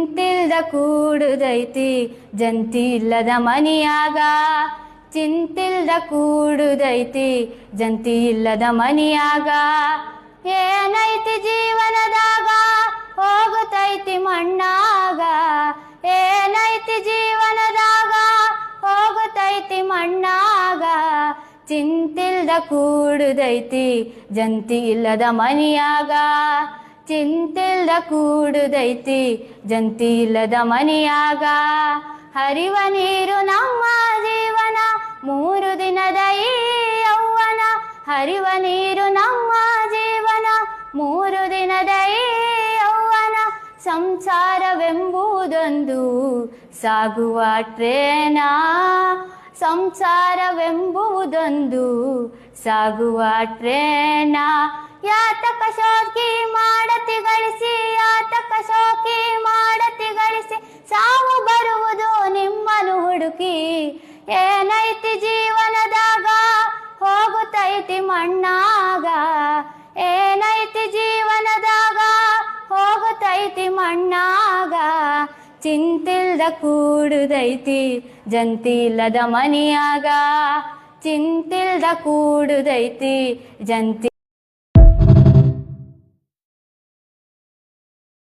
ಚಿಂತಿಲ್ದ ಕೂಡುದೈತಿ ಜಂತಿ ಇಲ್ಲದ ಮನಿಯಾಗ. ಚಿಂತಿಲ್ದ ಕೂಡುದೈತಿ ಜಂತಿ ಇಲ್ಲದ ಮನಿಯಾಗ. ಏನೈತಿ ಜೀವನದಾಗ ಹೋಗುತ್ತೈತಿ ಮಣ್ಣಾಗ. ಏನೈತಿ ಜೀವನದಾಗ ಹೋಗುತ್ತೈತಿ ಮಣ್ಣಾಗ. ಚಿಂತಿಲ್ದ ಕೂಡುದೈತಿ ಜಂತಿ ಇಲ್ಲದ ಮನಿಯಾಗ. ಚಿಂತಿಲ್ದ ಕೂಡುದೈತಿ ಜಂತಿ ಇಲ್ಲದ ಮನಿಯಾಗ. ಹರಿವ ನೀರು ನಮ್ಮ ಜೀವನ 3 ದಿನದ ಈ ಯೌವನ. ಹರಿವ ನೀರು ನಮ್ಮ ಜೀವನ 3 ದಿನದ ಈ ಯೌವನ. ಸಂಸಾರವೆಂಬುದೊಂದು ಸಾಗುವ ಟ್ರೇನ. ಸಂಸಾರವೆಂಬುದೊಂದು ಸಾಗುವ ಟ್ರೇನ. ಯಾತಕ ಶೋಕಿ ಮಾಡತಿ ಗಳಿಸಿ, ಯಾತಕ ಶೋಕಿ ಮಾಡತಿ ಗಳಿಸಿ, ಸಾವು ಬರುವುದು ನಿಮ್ಮನು ಹುಡುಕಿ. ಏನೈತಿ ಜೀವನದಾಗ ಹೋಗುತ್ತೈತಿ ಮಣ್ಣಾಗ. ಏನೈತಿ ಜೀವನದಾಗ ಹೋಗುತ್ತೈತಿ ಮಣ್ಣಾಗ. ಚಿಂತಿಲ್ದ ಕೂಡುದೈತಿ ಜಂತಿ ಇಲ್ಲದ ಮನಿಯಾಗ. ಚಿಂತಿಲ್ದ ಕೂಡುದೈತಿ ಜಂತಿ